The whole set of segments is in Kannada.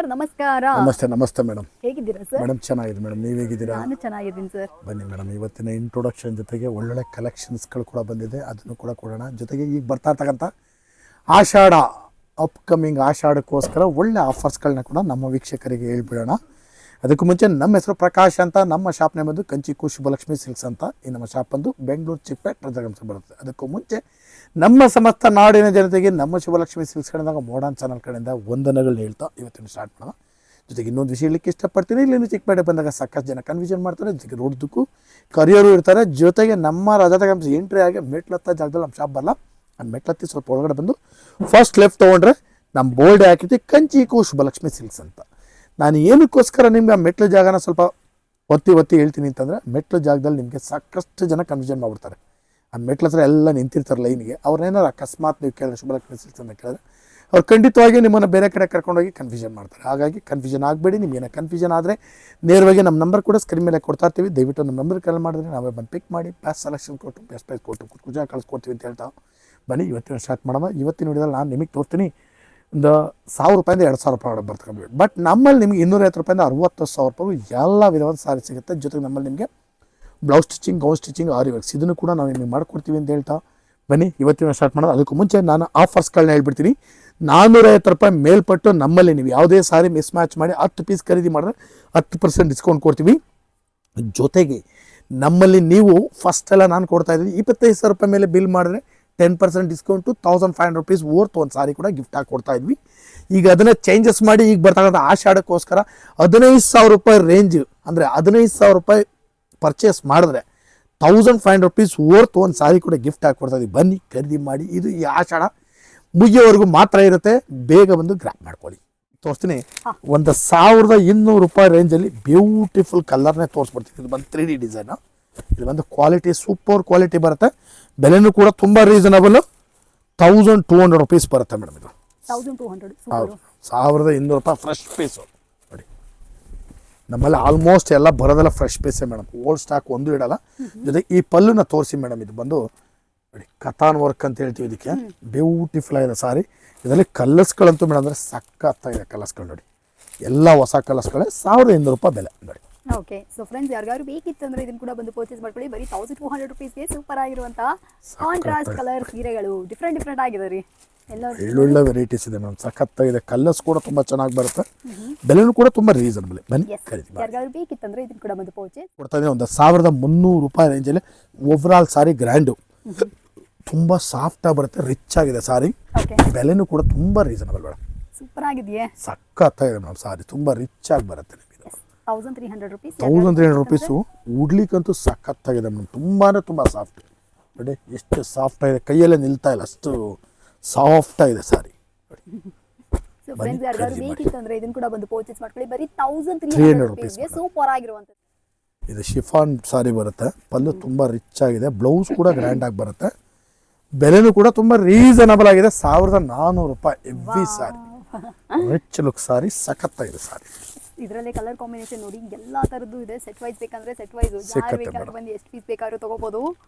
ಸರ್ ನಮಸ್ಕಾರ. ನಮಸ್ತೆ ಮೇಡಮ್. ಹೇಗಿದ್ದೀರಾ ಸರ್? ಮೇಡಮ್ ಚೆನ್ನಾಗಿದೆ ಮೇಡಮ್, ನೀವು ಹೇಗಿದ್ದೀರಾ? ನಾನು ಚೆನ್ನಾಗಿದ್ದೀನಿ ಸರ್. ಬನ್ನಿ ಮೇಡಮ್, ಇವತ್ತಿನ ಇಂಟ್ರೊಡಕ್ಷನ್ ಜೊತೆಗೆ ಒಳ್ಳೊಳ್ಳೆ ಕಲೆಕ್ಷನ್ಸ್ಗಳು ಕೂಡ ಬಂದಿದೆ, ಅದನ್ನು ಕೂಡ ಕೊಡೋಣ. ಜೊತೆಗೆ ಈಗ ಬರ್ತಾ ಇರ್ತಕ್ಕಂಥ ಆಷಾಢ ಅಪ್ಕಮಿಂಗ್ ಆಷಾಢಕ್ಕೋಸ್ಕರ ಒಳ್ಳೆ ಆಫರ್ಸ್ಗಳನ್ನ ಕೂಡ ನಮ್ಮ ವೀಕ್ಷಕರಿಗೆ ಹೇಳ್ಬಿಡೋಣ. ಅದಕ್ಕೂ ಮುಂಚೆ ನಮ್ಮ ಹೆಸರು ಪ್ರಕಾಶ್ ಅಂತ, ನಮ್ಮ ಶಾಪ್ನೇ ಬಂದು ಕಂಚಿಕು ಶುಭಲಕ್ಷ್ಮಿ ಸಿಲ್ಕ್ಸ್ ಅಂತ. ಈ ನಮ್ಮ ಶಾಪ್ ಬಂದು ಬೆಂಗಳೂರು ಚಿಕ್ಕಪೇಟೆ ರಜಗಂಸ ಬರುತ್ತೆ. ಅದಕ್ಕೂ ಮುಂಚೆ ನಮ್ಮ ಸಮಸ್ತ ನಾಡಿನ ಜನತೆಗೆ ನಮ್ಮ ಶುಭಲಕ್ಷ್ಮಿ ಸಿಲ್ಕ್ಸ್ ಕಡೆಯಿಂದ ಮಾಡರ್ನ್ ಚಾನಲ್ ಕಡೆಯಿಂದ ವಂದನೆಗಳನ್ನ ಹೇಳ್ತಾ ಇವತ್ತಿನ ಸ್ಟಾರ್ಟ್ ಮಾಡೋಣ. ಜೊತೆಗೆ ಇನ್ನೊಂದು ವಿಷಯ ಹೇಳಲಿಕ್ಕೆ ಇಷ್ಟಪಡ್ತೀನಿ. ಇಲ್ಲಿಂದ ಚಿಕ್ಕಪೇಟೆ ಬಂದಾಗ ಸಾಕಷ್ಟು ಜನ ಕನ್ಫ್ಯೂಷನ್ ಮಾಡ್ತಾರೆ, ಜೊತೆಗೆ ರೋಡ್ದಕ್ಕೂ ಕರಿಯರು ಇರ್ತಾರೆ. ಜೊತೆಗೆ ನಮ್ಮ ರಜಗಂಸ ಎಂಟ್ರಿ ಆಗಿ ಮೆಟ್ಲತ್ತ ಜಾಗದಲ್ಲಿ ನಮ್ಮ ಶಾಪ್ ಬರಲ್ಲ, ಆ ಮೆಟ್ಲತ್ತಿ ಸ್ವಲ್ಪ ಒಳಗಡೆ ಬಂದು ಫಸ್ಟ್ ಲೆಫ್ಟ್ ತೊಗೊಂಡ್ರೆ ನಮ್ಮ ಬೋರ್ಡ್ ಹಾಕಿದ್ವಿ ಕಂಚಿಕು ಶುಭಲಕ್ಷ್ಮಿ ಸಿಲ್ಕ್ಸ್ ಅಂತ. ನಾನು ಏನಕ್ಕೋಸ್ಕರ ನಿಮ್ಗೆ ಆ ಮೆಟ್ಲು ಜಾಗನ ಸ್ವಲ್ಪ ಒತ್ತಿ ಹೇಳ್ತೀನಿ ಅಂತಂದರೆ, ಮೆಟ್ಲು ಜಾಗದಲ್ಲಿ ನಿಮಗೆ ಸಾಕಷ್ಟು ಜನ ಕನ್ಫ್ಯೂಷನ್ ಮಾಡ್ಬಿಡ್ತಾರೆ. ಆ ಮೆಟ್ಲ ಹತ್ರ ಎಲ್ಲ ನಿಂತಿರ್ತಾರೆ ಲೈನಿಗೆ. ಅವ್ರನ್ನೇನಾರು ಅಕಸ್ಮಾತ್ ನೀವು ಕೇಳಿದ್ರೆ ಶುಭಲಕ್ಷ್ಮಿ ಸಿಲ್ಕ್ಸ್ ಅಂತ ಕೇಳಿದ್ರೆ ಅವ್ರು ಖಂಡಿತವಾಗಿ ನಿಮ್ಮನ್ನು ಬೇರೆ ಕಡೆ ಕರ್ಕೊಂಡೋಗಿ ಕನ್ಫ್ಯೂಷನ್ ಮಾಡ್ತಾರೆ. ಹಾಗಾಗಿ ಕನ್ಫ್ಯೂಷನ್ ಆಗಬೇಡಿ. ನಿಮಗೇನೋ ಕನ್ಫ್ಯೂಷನ್ ಆದರೆ ನೇರವಾಗಿ ನಮ್ಮ ನಂಬರ್ ಕೂಡ ಸ್ಕ್ರೀನ್ ಮೇಲೆ ಕೊಡ್ತಾ ಇರ್ತೀವಿ. ದಯವಿಟ್ಟು ನಮ್ಮ ನಂಬರ್ ಕಾಲ್ ಮಾಡಿದ್ರೆ ನಾವೇ ಬಂದು ಪಿಕ್ ಮಾಡಿ ಬೆಸ್ಟ್ ಸೆಲೆಕ್ಷನ್ ಕೊಟ್ಟು ಬೆಸ್ಟ್ ಪ್ರೈಸ್ ಕೊಟ್ಟು ಕುಜಾ ಕಳಿಸ್ಕೊಡ್ತೀವಿ ಅಂತ ಹೇಳ್ತಾ ಬನ್ನಿ ಇವತ್ತಿನ ಸ್ಟಾರ್ಟ್ ಮಾಡೋಣ. ಇವತ್ತಿನ ವಿಡಿಯೋದಲ್ಲಿ ನಾನು ನಿಮಗೆ ತೋರಿಸ್ತೀನಿ ಒಂದು 1000 ರೂಪಾಯಿಂದ 2000 ರೂಪಾಯಿ ಒಳಗೆ ಬರ್ತದೆ. ಬಟ್ ನಮ್ಮಲ್ಲಿ ನಿಮಗೆ 250 ರೂಪಾಯಿಂದ 60,000 ರೂಪಾಯಿ ಎಲ್ಲ ವಿಧವಾದ ಸಾರಿ ಸಿಗುತ್ತೆ. ಜೊತೆಗೆ ನಮ್ಮಲ್ಲಿ ನಿಮಗೆ ಬ್ಲೌಸ್ ಸ್ಟಿಚಿಂಗ್, ಗೌನ್ ಸ್ಟಿಚಿಂಗ್, ಆರಿ ವರ್ಕ್ಸ್ ಇದನ್ನು ಕೂಡ ನಾವು ನಿಮಗೆ ಮಾಡ್ಕೊಡ್ತೀವಿ ಅಂತ ಹೇಳ್ತಾ ಬನ್ನಿ ಇವತ್ತಿನ ಸ್ಟಾರ್ಟ್ ಮಾಡೋದು. ಅದಕ್ಕೂ ಮುಂಚೆ ನಾನು ಆಫರ್ಸ್ಗಳನ್ನ ಹೇಳ್ಬಿಡ್ತೀನಿ. 450 ರೂಪಾಯಿ ಮೇಲ್ಪಟ್ಟು ನಮ್ಮಲ್ಲಿ ನೀವು ಯಾವುದೇ ಸಾರಿ ಮಿಸ್ ಮ್ಯಾಚ್ ಮಾಡಿ 10 ಪೀಸ್ ಖರೀದಿ ಮಾಡಿದ್ರೆ 10% ಡಿಸ್ಕೌಂಟ್ ಕೊಡ್ತೀವಿ. ಜೊತೆಗೆ ನಮ್ಮಲ್ಲಿ ನೀವು ಫಸ್ಟ್ ಎಲ್ಲ ನಾನು ಕೊಡ್ತಾ ಇದ್ದೀನಿ 25,000 ರೂಪಾಯಿ ಮೇಲೆ ಬಿಲ್ ಮಾಡಿದ್ರೆ 10% ಡಿಸ್ಕೌಂಟು 1500 ರೂಪೀಸ್ ವರ್ತ್ ಒಂದು ಸಾರಿ ಕೂಡ ಗಿಫ್ಟ್ ಆಗಿ ಕೊಡ್ತಾ ಇದ್ವಿ. ಈಗ ಅದನ್ನು ಚೇಂಜಸ್ ಮಾಡಿ ಈಗ ಬರ್ತಕ್ಕಂಥ ಆಷಾಢಕ್ಕೋಸ್ಕರ 15,000 ರೂಪಾಯಿ ರೇಂಜ್, ಅಂದರೆ 15,000 ರೂಪಾಯಿ ಪರ್ಚೇಸ್ ಮಾಡಿದ್ರೆ 1500 ರೂಪೀಸ್ ವರ್ತ್ ಒಂದು ಸಾರಿ ಕೂಡ ಗಿಫ್ಟ್ ಆಗಿ ಕೊಡ್ತಾ ಇದ್ವಿ. ಬನ್ನಿ ಖರೀದಿ ಮಾಡಿ. ಇದು ಈ ಆಷಾಢ ಮುಗಿಯೋವರೆಗೂ ಮಾತ್ರ ಇರುತ್ತೆ, ಬೇಗ ಬಂದು ಗ್ರ್ಯಾಪ್ ಮಾಡ್ಕೊಳ್ಳಿ. ತೋರಿಸ್ತೀನಿ. ಒಂದು 1200 ರೂಪಾಯಿ ರೇಂಜಲ್ಲಿ ಬ್ಯೂಟಿಫುಲ್ ಕಲರ್ನೇ ತೋರಿಸ್ಬಿಡ್ತೀನಿ. ಇದು ಬಂದು 3D ಡಿಸೈನು. ಇದು ಬಂದು ಕ್ವಾಲಿಟಿ ಸೂಪರ್ ಕ್ವಾಲಿಟಿ ಬರುತ್ತೆ. ಬೆಲೆನೂ ಕೂಡ ತುಂಬ ರೀಸನಬಲ್, 1200 ರೂಪೀಸ್ ಬರುತ್ತೆ ಮೇಡಮ್. ಇದು 1200. ಹೌದು, 1200 ರೂಪಾಯಿ ಫ್ರೆಶ್ ಪೀಸು ನೋಡಿ. ನಮ್ಮಲ್ಲಿ ಆಲ್ಮೋಸ್ಟ್ ಎಲ್ಲ ಬರೋದೆಲ್ಲ ಫ್ರೆಶ್ ಪೀಸೇ ಮೇಡಮ್, ಓಲ್ಡ್ ಸ್ಟಾಕ್ ಒಂದು ಇಡಲ್ಲ. ಜೊತೆಗೆ ಈ ಪಲ್ಲುನ ತೋರಿಸಿ ಮೇಡಮ್. ಇದು ಬಂದು ನೋಡಿ ಕತಾನ್ ವರ್ಕ್ ಅಂತ ಹೇಳ್ತೀವಿ ಇದಕ್ಕೆ. ಬ್ಯೂಟಿಫುಲ್ ಆಗಿದೆ ಸಾರಿ. ಇದರಲ್ಲಿ ಕಲರ್ಸ್ಗಳಂತೂ ಮೇಡಮ್ ಅಂದರೆ ಸಕ್ಕತ್ತಾಗಿದೆ ಕಲರ್ಸ್ಗಳು ನೋಡಿ. ಎಲ್ಲ ಹೊಸ ಕಲರ್ಸ್ಗಳೇ 1200 ರೂಪಾಯಿ ಬೆಲೆ ನೋಡಿ. ಓಕೆ, ಸೊ ಫ್ರೆಂಡ್ಸ್ ಯಾರಿಗಾರು ಬೇಕಿತ್ತಂದ್ರೆ ಇದನ್ನು ಕೂಡ ಬಂದು ಪರ್ಚೇಸ್ ಮಾಡ್ಕೊಳ್ಳಿ. ಬರೀ 1200 ರೂಪೀಸ್ಗೆ ಸೂಪರ್ ಆಗಿರುವಂತಹ ಕಾಂಟ್ರಾಸ್ಟ್ ಕಲರ್ ಸೀರೆಗಳು ಡಿಫ್ರೆಂಟ್ ಆಗಿದೆ ರೀ. ಒಳ್ಳೊಳ್ಳೆ ವೆರೈಟೀಸ್ ಇದೆ ಮೇಡಮ್, ಸಖತ್ತಾಗಿದೆ. ಕಲರ್ಸ್ ಕೂಡ ತುಂಬ ಚೆನ್ನಾಗಿ ಬರುತ್ತೆ, ಬೆಲೆನೂ ಕೂಡ ತುಂಬ ರೀಸನಬಲ್. ಬನ್ನಿ ಖರೀದಿ ಮಾಡಿ. ಯಾರಿಗಾರು ಬೇಕಿತ್ತಂದ್ರೆ ಇದನ್ನು ಕೂಡ ಬಂದು ಪರ್ಚೇಸ್ ಕೊಡ್ತಾ ಇದ್ದೀನಿ. ಒಂದು 1300 ರೂಪಾಯಿ ರೇಂಜಲ್ಲಿ ಓವರಾಲ್ ಸಾರಿ ಗ್ರ್ಯಾಂಡು, ತುಂಬ ಸಾಫ್ಟಾಗಿ ಬರುತ್ತೆ, ರಿಚ್ ಆಗಿದೆ ಸಾರಿ. ಬೆಲೆನೂ ಕೂಡ ತುಂಬ ರೀಸನಬಲ್ ಮೇಡಮ್, ಸೂಪರ್ ಆಗಿದೆಯೇ, ಸಖತ್ತಾಗಿದೆ ಮೇಡಮ್. ಸಾರಿ ತುಂಬ ರಿಚ್ ಆಗಿ ಬರುತ್ತೆ ನಿಮಗೆ. 1300 ರೂಪೀಸ್, 1300 ರೂಪೀಸು. ಉಡ್ಲಿಕ್ಕಂತೂ ಸಖತ್ತಾಗಿದೆ ಮೇಡಮ್, ತುಂಬಾ ತುಂಬ ಸಾಫ್ಟ್ ನೋಡಿ. ಎಷ್ಟು ಸಾಫ್ಟ್ ಆಗಿದೆ, ಕೈಯಲ್ಲೇ ನಿಲ್ತಾ ಇಲ್ಲ, ಅಷ್ಟು ಸಾಫ್ಟ್ ಆಗಿದೆ ಸಾರಿ. ಸೊ ಫ್ರೆಂಡ್ಸ್ ಯಾರಿಗಾರು ಬೇಕಿತ್ತಂದ್ರೆ ಇದನ್ನು ಕೂಡ ಬಂದು ಪರ್ಚೇಸ್ ಮಾಡ್ಕೊಳ್ಳಿ. ಬರೀ 1300 ರೂಪೀಸ್ಗೆ ಸೂಪರ್ ಆಗಿರುವಂಥದ್ದು. ಇದು ಶಿಫಾನ್ ಸಾರಿ ಬರುತ್ತೆ. ಪಲ್ಲು ತುಂಬ ರಿಚ್ ಆಗಿದೆ, ಬ್ಲೌಸ್ ಕೂಡ ಗ್ರ್ಯಾಂಡ್ ಆಗಿ ಬರುತ್ತೆ. ಬೆಲೆನೂ ಕೂಡ ತುಂಬ ರೀಸನಬಲ್ ಆಗಿದೆ. 1400 ರೂಪಾಯಿ ಎವ್ರಿ ಸಾರಿ. ರಿಚ್ ಲುಕ್ ಸಾರಿ, ಸಖತ್ತಾಗಿದೆ ಸಾರಿ. ಇದರಲ್ಲೇ ಕಲರ್ ಕಾಂಬಿನೇಷನ್ ನೋಡಿ, ಎಲ್ಲ ಥರದ್ದು ಇದೆ. ಸೆಟ್ ವೈಸ್ ಬೇಕಂದ್ರೆ ಸೆಟ್ ವೈಸ್, ಯಾರು ಬೇಕಾದ್ರೂ ಬಂದು ಎಷ್ಟು ಪೀಸ್ ಬೇಕಾದ್ರೂ ತೊಗೋಬೋದು.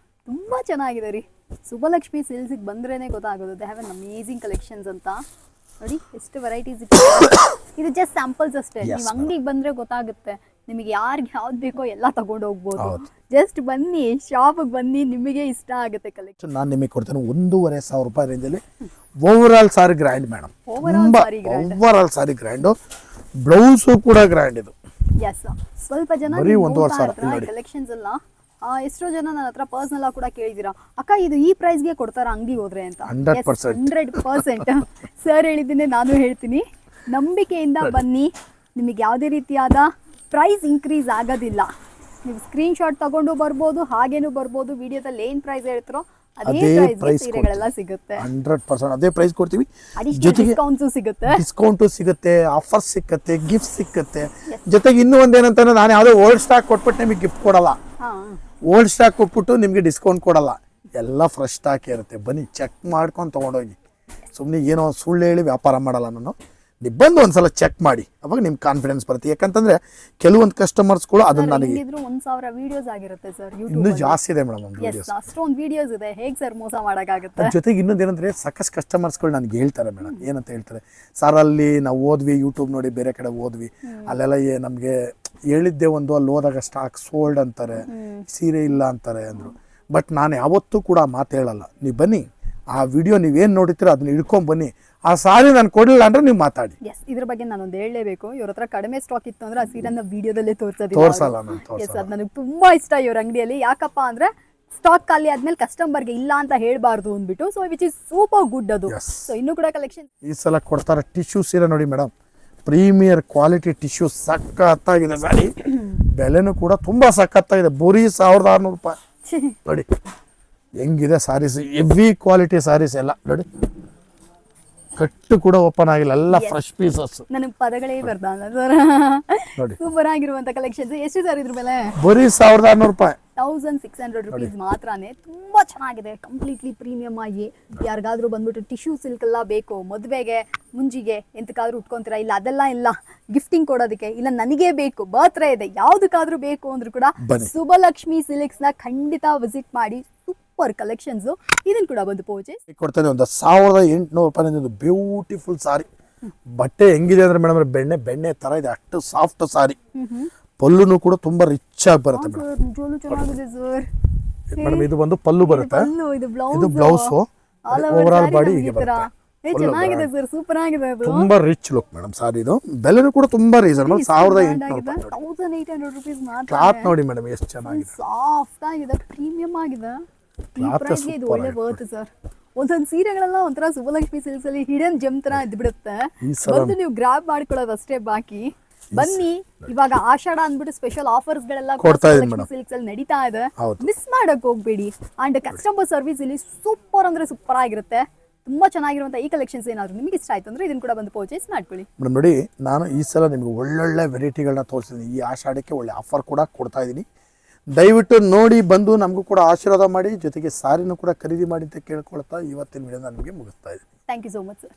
ತುಂಬ ಚೆನ್ನಾಗಿದೆ ರೀ. ಶುಭಲಕ್ಷ್ಮಿ ಸಿಲ್ಕ್ಸಿಗೆ ಬಂದ್ರೇ ಗೊತ್ತಾಗೋದು they have an amazing collections ಅಂತ. ನೋಡಿ ಎಷ್ಟು ವೆರೈಟೀಸ್ ಇದೆ. ಇದು ಜಸ್ಟ್ ಸ್ಯಾಂಪಲ್ಸ್ ಅಷ್ಟೇ. ನೀವು ಅಂಗಡಿಗೆ ಬಂದರೆ ಗೊತ್ತಾಗುತ್ತೆ ನಿಮಗೆ ಯಾರಿಗೆ ಯಾವ್ದು ಬೇಕೋ ಎಲ್ಲ ತಗೊಂಡು ಹೋಗ್ಬೋದು. ಜಸ್ಟ್ ಬನ್ನಿ, ಶಾಪಿಗೆ ಬನ್ನಿ, ನಿಮಗೆ ಇಷ್ಟ ಆಗುತ್ತೆ ಕಲೆಕ್ಷನ್. ನಾನು ನಿಮಗೆ ಕೊಡ್ತೇನೆ 1500 ರೂಪಾಯಿ ರೇಂಜಲ್ಲಿ ಓವರಾಲ್ ಸಾರಿ ಗ್ರ್ಯಾಂಡ್ ಮೇಡಮ್. ಓವರಾಲ್ ಸಾರಿ ಗ್ರ್ಯಾಂಡು, ಬ್ಲೌಸು ಕೂಡ ಗ್ರ್ಯಾಂಡ್. ಇದು ಸ್ವಲ್ಪ ಜನ ಕಲೆಕ್ಷನ್ಸ್ ಎಲ್ಲ ಎಷ್ಟೋ ಜನ ನನ್ನ ಹತ್ರ ಪರ್ಸನಲ್ ಆಗಿ ಕೂಡ ಕೇಳಿದಿರಾ, ಅಕ್ಕ ಇದು ಈ ಪ್ರೈಸ್ಗೆ ಕೊಡ್ತಾರ ಅಂಗಡಿ ಹೋದ್ರೆ ಅಂತ. 100% ಸರ್ ಹೇಳಿದ್ದೀನಿ, ನಾನು ಹೇಳ್ತೀನಿ. ನಂಬಿಕೆಯಿಂದ ಬನ್ನಿ, ನಿಮಗೆ ಯಾವುದೇ ರೀತಿಯಾದ ಪ್ರೈಸ್ ಇನ್ಕ್ರೀಸ್ ಆಗೋದಿಲ್ಲ. ನೀವು ಸ್ಕ್ರೀನ್ ಶಾಟ್ ತಗೊಂಡು ಬರ್ಬೋದು, ಹಾಗೇನು ಬರ್ಬೋದು. ವಿಡಿಯೋದಲ್ಲಿ ಏನು ಪ್ರೈಸ್ ಹೇಳ್ತಾರೋ ಅದೇ ಪ್ರೈಸ್ ಸೀರೆಗಳೆಲ್ಲ ಸಿಗುತ್ತೆ. 100% ಅದೇ ಪ್ರೈಸ್ ಕೊಡ್ತೀವಿ. ಜೊತೆಗೆ ಡಿಸ್ಕೌಂಟು ಸಿಗುತ್ತೆ, ಆಫರ್ ಸಿಕ್ಕತ್ತೆ, ಗಿಫ್ಟ್ ಸಿಕ್ಕತ್ತೆ. ಜೊತೆಗೆ ಇನ್ನೂ ಒಂದೇನಂತಂದ್ರೆ, ನಾನು ಯಾವುದೋ ಓಲ್ಡ್ ಸ್ಟಾಕ್ ಕೊಟ್ಬಿಟ್ಟು ನಿಮಗೆ ಗಿಫ್ಟ್ ಕೊಡಲ್ಲ. ಓಲ್ಡ್ ಸ್ಟಾಕ್ ಕೊಟ್ಬಿಟ್ಟು ನಿಮಗೆ ಡಿಸ್ಕೌಂಟ್ ಕೊಡಲ್ಲ. ಎಲ್ಲ ಫ್ರೆಶ್ ಸ್ಟಾಕ್ ಇರುತ್ತೆ. ಬನ್ನಿ ಚೆಕ್ ಮಾಡ್ಕೊಂಡು ತೊಗೊಂಡೋಗಿ. ಸುಮ್ಮನೆ ಏನೋ ಸುಳ್ಳು ಹೇಳಿ ವ್ಯಾಪಾರ ಮಾಡಲ್ಲ ನಾನು. ನೀವು ಬಂದು ಒಂದ್ಸಲ ಚೆಕ್ ಮಾಡಿ, ಅವಾಗ ನಿಮ್ಗೆ ಕಾನ್ಫಿಡೆನ್ಸ್ ಬರುತ್ತೆ. ಯಾಕಂತಂದ್ರೆ ಕೆಲವೊಂದು ಕಸ್ಟಮರ್ಸ್ಗಳು ಅದನ್ನ ನನಗೆ 1000 ವಿಡಿಯೋಸ್ ಆಗಿರುತ್ತೆ ಸರ್ ಯೂಟ್ಯೂಬ್ ಇನ್ನೂ ಜಾಸ್ತಿ ಇದೆ ಮೇಡಮ್ ಒಂದು ಎಸ್ ಅಷ್ಟೊಂದು ವಿಡಿಯೋಸ್ ಇದೆ, ಹೇಗೆ ಸರ್ ಮೋಸ ಮಾಡೋಕ್ಕಾಗುತ್ತೆ? ಜೊತೆಗೆ ಇನ್ನೊಂದು ಏನಂದ್ರೆ ಸಾಕಷ್ಟು ಕಸ್ಟಮರ್ಸ್ಗಳು ನನಗೆ ಹೇಳ್ತಾರೆ ಮೇಡಮ್, ಏನಂತ ಹೇಳ್ತಾರೆ, ಸರ್ ಅಲ್ಲಿ ನಾವು ಓದ್ವಿ ಯೂಟ್ಯೂಬ್ ನೋಡಿ ಬೇರೆ ಕಡೆ ಓದ್ವಿ, ಅಲ್ಲೆಲ್ಲ ನಮಗೆ ಹೇಳಿದ್ದೆ ಒಂದು, ಅಲ್ಲಿ ಹೋದಾಗ ಸ್ಟಾಕ್ ಸೋಲ್ಡ್ ಅಂತಾರೆ, ಸೀರೆ ಇಲ್ಲ ಅಂತಾರೆ ಅಂದರು. ಬಟ್ ನಾನು ಯಾವತ್ತೂ ಕೂಡ ಮಾತು ಹೇಳಲ್ಲ. ನೀವು ಬನ್ನಿ, ಆ ವಿಡಿಯೋ ನೀವೇನು ನೋಡಿರ್ತೀರೋ ಅದನ್ನ ಹಿಡ್ಕೊಂಡು ಬನ್ನಿ, ಆ ಸಾರಿ ನಾನು ಕೊಡಲಿಲ್ಲ ಅಂದ್ರೆ ನೀವು ಮಾತಾಡಿ. ಎಸ್, ಇದ್ರ ಬಗ್ಗೆ ನಾನೊಂದು ಹೇಳಲೇಬೇಕು. ಇವ್ರ ಹತ್ರ ಕಡಿಮೆ ಸ್ಟಾಕ್ ಇತ್ತು ಅಂದ್ರೆ ಆ ಸೀರೆನ ವಿಡಿಯೋದಲ್ಲೇ ತೋರಿಸಲ್ಲ ನಾನು. ಎಸ್, ಅದು ನನಗೆ ತುಂಬಾ ಇಷ್ಟ ಇವ್ರ ಅಂಗಡಿಯಲ್ಲಿ. ಯಾಕಪ್ಪ ಅಂದ್ರೆ ಸ್ಟಾಕ್ ಖಾಲಿ ಆದ್ಮೇಲೆ ಕಸ್ಟಮರ್ಗೆ ಇಲ್ಲ ಅಂತ ಹೇಳ್ಬಾರ್ದು ಅಂದ್ಬಿಟ್ಟು, so which is super good ಅದು. ಸೊ ಇನ್ನೂ ಕೂಡ ಕಲೆಕ್ಷನ್ ಈ ಸಲ ಕೊಡ್ತಾರೆ. ಟಿಶ್ಯೂ ಸೀರೆ ನೋಡಿ ಮೇಡಮ್, ಪ್ರೀಮಿಯರ್ ಕ್ವಾಲಿಟಿ ಟಿಶ್ಯೂ, ಸಖತ್ತಾಗಿದೆ ಸಾರಿ. ಬೆಲೆನೂ ಕೂಡ ತುಂಬಾ ಸಖತ್ತಾಗಿದೆ, ಬರೀ 1600 ರೂಪಾಯಿ ನೋಡಿ. ಹೆಂಗಿದೆ ಸಾರೀಸ್, ಹೆವಿ ಕ್ವಾಲಿಟಿ ಸಾರೀಸ್ ಎಲ್ಲ ನೋಡಿ. ಕಟ್ಟು ಕೂಡ ಓಪನ್ ಆಗಿಲ್ಲ, ಎಲ್ಲ ಫ್ರೆಶ್ ಪೀಸಸ್. ನನಗೆ ಪದಗಳೇ ಬರ್ದಲ್ಲ ಸರ್. ನೋಡಿ ಸೂಪರ್ ಆಗಿರುವಂತ ಕಲೆಕ್ಷನ್ಸ್. ಎಷ್ಟು ಸರ್ ಇದ್ರ ಬೆಲೆ? ಬರೀ 1600 ರೂಪಾಯಿ, 1600 ರುಪೀಸ್ ಮಾತ್ರನೇ. ತುಂಬಾ ಚೆನ್ನಾಗಿದೆ, ಕಂಪ್ಲೀಟ್ಲಿ ಪ್ರೀಮಿಯಂ ಆಗಿ. ಯಾರಿಗಾದ್ರೂ ಬಂದ್ಬಿಟ್ಟು ಟಿಶ್ಯೂ ಸಿಲ್ಕ್ ಎಲ್ಲ ಬೇಕು, ಮದುವೆಗೆ ಮುಂಜಿಗೆ ಎಂತಕ್ಕಾದ್ರೂ ಉಟ್ಕೊಂತೀರಾ, ಇಲ್ಲ ಅದೆಲ್ಲ ಇಲ್ಲ ಗಿಫ್ಟಿಂಗ್ ಕೊಡೋದಕ್ಕೆ, ಇಲ್ಲ ನನಗೆ ಬೇಕು ಬರ್ತ್ಡೇ ಇದೆ, ಯಾವ್ದಕ್ಕಾದ್ರೂ ಬೇಕು ಅಂದ್ರೂ ಕೂಡ ಸುಬಲಕ್ಷ್ಮಿ ಸಿಲ್ಕ್ಸ್ ನ ಖಂಡಿತ ವಿಸಿಟ್ ಮಾಡಿ. Super collections. ಇದನ್ನ ಕೂಡ ಬಂದು ಪರ್ಚೇಸ್ ಕೊಡ್ತೇನೆ. ಒಂದು 1800 ರೂಪಾಯಿ ಒಂದು ಬ್ಯೂಟಿಫುಲ್ ಸಾರಿ. ಬಟ್ಟೆ ಹೆಂಗಿದೆ ಅಂದ್ರೆ ಮೇಡಮ್ ಬೆಣ್ಣೆ ತರ ಇದೆ, ಅಷ್ಟು ಸಾಫ್ಟ್ ಸಾರಿ. ಪಲ್ಲುನು ಕೂಡ ತುಂಬಾ ರಿಚ್ ಆಗಿ ಬರುತ್ತೆ ಮೇಡಮ್. ಇದು ಬಂದು ಪಲ್ಲು ಬರುತ್ತೆ, ಇದು ಬ್ಲೌಸ್, ಓವರ್ ಆಲ್ ಬಾಡಿ ಹೀಗೆ ಬರುತ್ತೆ. ಚೆನ್ನಾಗಿದೆ ಸರ್, ಸೂಪರ್ ಆಗಿದೆ. ತುಂಬಾ ರಿಚ್ ಲುಕ್ ಮೇಡಮ್ ಸಾರಿ. ಇದು ಬೆಲೆನೂ ಕೂಡ ತುಂಬಾ ರೀಸನಬಲ್, 1800 ರುಪೀಸ್ ಮಾತ್ರ. ಕ್ಲಾತ್ ನೋಡಿ ಮೇಡಮ್ ಎಷ್ಟು ಚೆನ್ನಾಗಿದೆ, ಸಾಫ್ಟ್ ಆಗಿದೆ, ಪ್ರೀಮಿಯಂ ಆಗಿದೆ. ಈ ಪ್ರೈಸ್ಗೆ ಇದು ಒಳ್ಳೆ ವರ್ತ್ ಸರ್. ಒಂದೊಂದು ಸೀರೆಗಳೆಲ್ಲ ಒಂಥರ ಸುಬಲಕ್ಷ್ಮಿ ಸಿಲ್ಕ್ಸ್ ಅಲ್ಲಿ ಹಿಡನ್ ಜೆಮ್ ತರ ಇದ್ಬಿಡುತ್ತೆ, ಬಂದು ನೀವು ಗ್ರಾಬ್ ಮಾಡ್ಕೊಳ್ಳೋದು ಅಷ್ಟೇ ಬಾಕಿ. ಬನ್ನಿ, ಇವಾಗ ಆಷಾಢ ಅಂದ್ಬಿಟ್ಟು ಸ್ಪೆಷಲ್ ಆಫರ್ಸ್ ಗಳೆಲ್ಲ ಸಿಲ್ಕ್ಸ್ ಅಲ್ಲಿ ನಡೀತಾ ಇದೆ, ಮಿಸ್ ಮಾಡಕ್ ಹೋಗ್ಬೇಡಿ. ಅಂಡ್ ಕಸ್ಟಮರ್ ಸರ್ವಿಸ್ ಇಲ್ಲಿ ಸೂಪರ್ ಅಂದ್ರೆ ಸೂಪರ್ ಆಗಿರುತ್ತೆ. ತುಂಬಾ ಚೆನ್ನಾಗಿರುವಂತ ಈ ಕಲೆಕ್ಷನ್ಸ್ ಏನಾದ್ರು ನಿಮಗೆ ಇಷ್ಟ ಆಯ್ತು ಅಂದ್ರೆ ಇದನ್ನ ಕೂಡ ಬಂದು ಪರ್ಚೇಸ್ ಮಾಡ್ಕೊಳ್ಳಿ. ಮೇಡಮ್ ನೋಡಿ, ನಾನು ಈ ಸಲ ನಿಮ್ಗೆ ಒಳ್ಳೊಳ್ಳೆ ವೆರೈಟಿಗಳನ್ನ ತೋರಿಸಿದ್ದೀನಿ. ಈ ಆಷಾಢಕ್ಕೆ ಒಳ್ಳೆ ಆಫರ್ ಕೂಡ ಕೊಡ್ತಾ ಇದ್ದೀನಿ. ದಯವಿಟ್ಟು ನೋಡಿ ಬಂದು ನಮಗೂ ಕೂಡ ಆಶೀರ್ವಾದ ಮಾಡಿ, ಜೊತೆಗೆ ಸಾರಿನೂ ಕೂಡ ಖರೀದಿ ಮಾಡಿ ಅಂತ ಕೇಳ್ಕೊಳ್ತಾ ಇವತ್ತಿನ ವಿಡಿಯೋನ ನಿಮಗೆ ಮುಗಿಸ್ತಾ ಇದ್ದೀನಿ. Thank you so much sir.